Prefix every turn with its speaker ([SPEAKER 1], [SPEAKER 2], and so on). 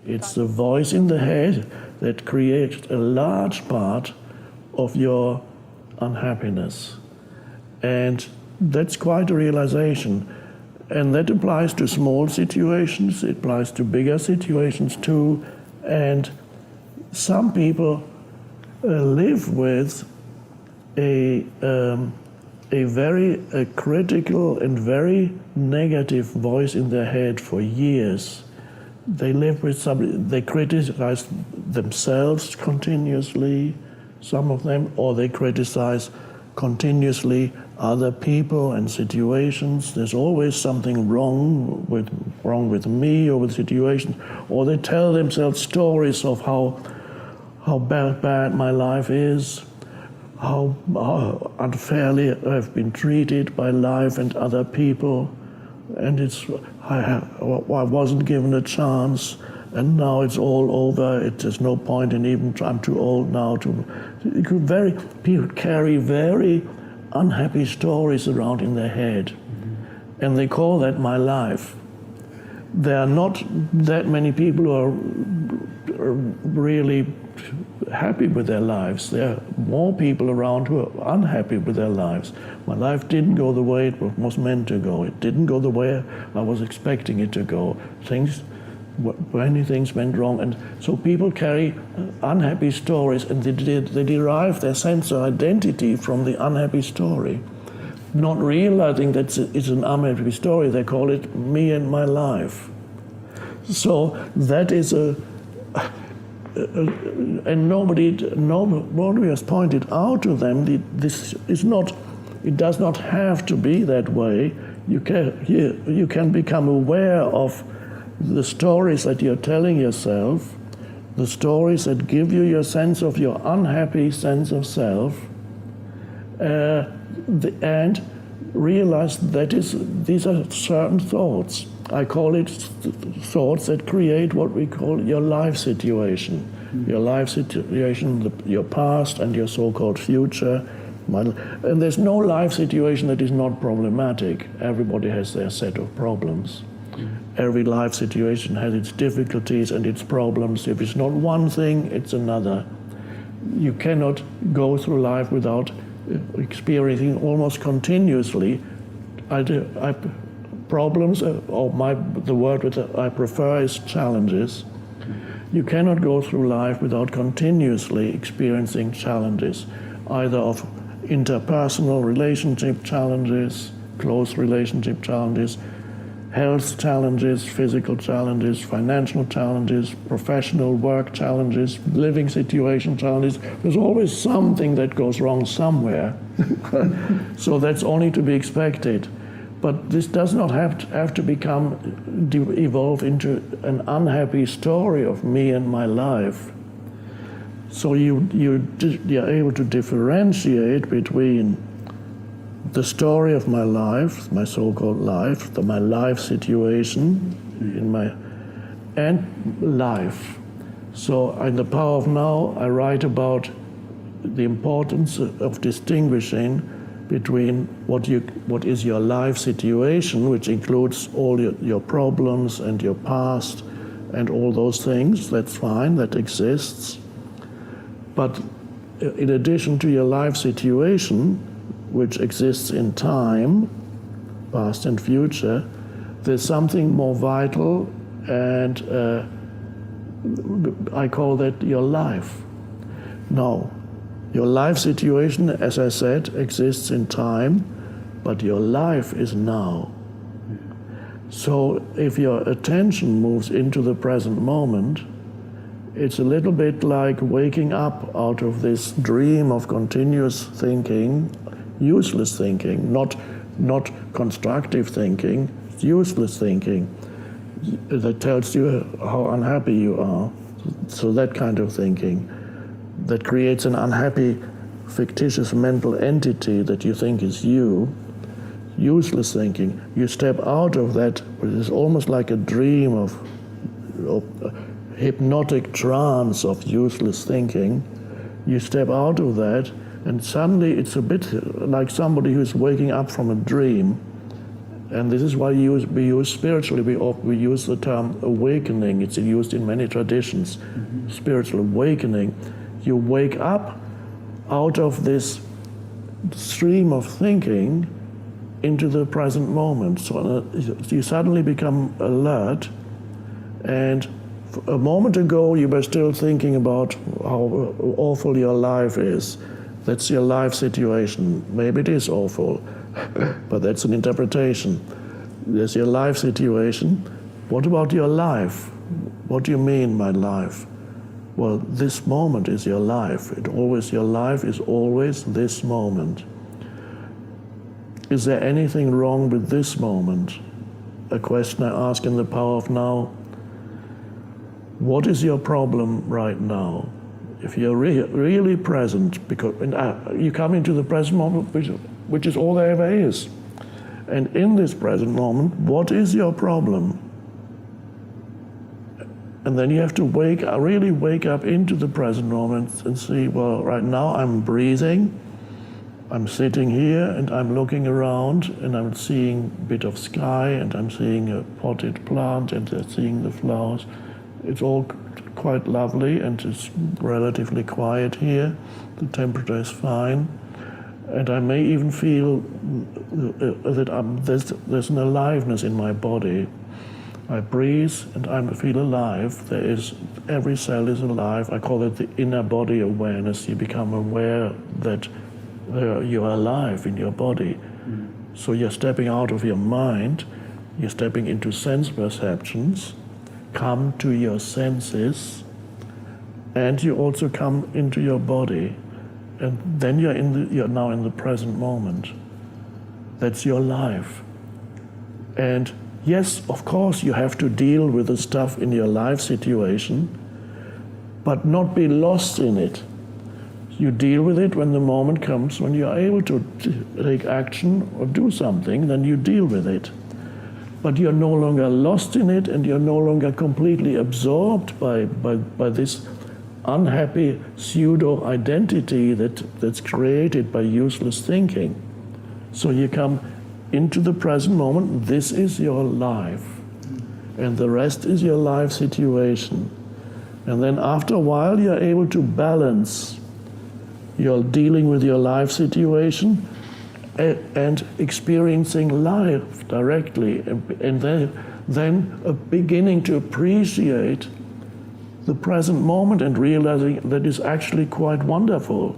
[SPEAKER 1] It's the voice in the head that creates a large part of your unhappiness. And that's quite a realization. And that applies to small situations, it applies to bigger situations too. And some people live with a very critical and very negative voice in their head for years. They live with somebody, they criticize themselves continuously, some of them, or they criticize continuously other people and situations. There's always something wrong with me or with situations, or they tell themselves stories of how bad my life is, how unfairly I've been treated by life and other people, and I wasn't given a chance, and now it's all over. There's no point in even. I'm too old now to. People carry very unhappy stories around in their head, and they call that my life. There are not that many people who are really happy with their lives. There are more people around who are unhappy with their lives. My life didn't go the way it was meant to go. It didn't go the way I was expecting it to go. Many things went wrong, and so people carry unhappy stories, and they derive their sense of identity from the unhappy story. Not realizing that it's an unhappy story, they call it me and my life. So that is and nobody has pointed out to them this is not. It does not have to be that way. You can become aware of the stories that you're telling yourself, the stories that give you your sense of your unhappy sense of self, and realize these are certain thoughts. I call it thoughts that create what we call your life situation. Your life situation, your past and your so-called future. And there's no life situation that is not problematic. Everybody has their set of problems. Every life situation has its difficulties and its problems. If it's not one thing, it's another. You cannot go through life without experiencing almost continuously problems, the word which I prefer is challenges. You cannot go through life without continuously experiencing challenges, either of interpersonal relationship challenges, close relationship challenges, health challenges, physical challenges, financial challenges, professional work challenges, living situation challenges. There's always something that goes wrong somewhere. So that's only to be expected. But this does not have to evolve into an unhappy story of me and my life. So you're able to differentiate between the story of my life, my so-called life, my life situation, and life. So in The Power of Now, I write about the importance of distinguishing between what is your life situation, which includes all your problems and your past and all those things. That's fine, that exists. But in addition to your life situation, which exists in time, past and future, there's something more vital, and I call that your life. Now, your life situation, as I said, exists in time, but your life is now. So if your attention moves into the present moment, it's a little bit like waking up out of this dream of continuous thinking, useless thinking, not constructive thinking, useless thinking that tells you how unhappy you are. So that kind of thinking that creates an unhappy, fictitious mental entity that you think is you, useless thinking. You step out of that, which is almost like a dream of hypnotic trance of useless thinking. You step out of that, and suddenly it's a bit like somebody who's waking up from a dream, And this is why we use spiritually, we use the term awakening. It's used in many traditions. Spiritual awakening. You wake up out of this stream of thinking into the present moment. So you suddenly become alert, and a moment ago you were still thinking about how awful your life is. That's your life situation. Maybe it is awful, but that's an interpretation. There's your life situation. What about your life? What do you mean by life? Well, this moment is your life. Your life is always this moment. Is there anything wrong with this moment? A question I ask in the Power of Now. What is your problem right now? If you're really present, because you come into the present moment, which is all there ever is. And in this present moment, what is your problem? And then you have to really wake up into the present moment and see, well, right now I'm breathing, I'm sitting here and I'm looking around and I'm seeing a bit of sky and I'm seeing a potted plant and I'm seeing the flowers. It's all quite lovely and it's relatively quiet here. The temperature is fine. And I may even feel that there's an aliveness in my body. I breathe and I feel alive. Every cell is alive. I call it the inner body awareness. You become aware that you're alive in your body. So you're stepping out of your mind, you're stepping into sense perceptions, come to your senses, and you also come into your body. And then you're now in the present moment. That's your life. And yes, of course, you have to deal with the stuff in your life situation, but not be lost in it. You deal with it when the moment comes, when you're able to take action or do something, then you deal with it. But you're no longer lost in it, and you're no longer completely absorbed by this unhappy pseudo-identity that's created by useless thinking. So you come into the present moment. This is your life, and the rest is your life situation. And then after a while, you're able to balance. You're dealing with your life situation and experiencing life directly, and then beginning to appreciate the present moment and realizing that is actually quite wonderful.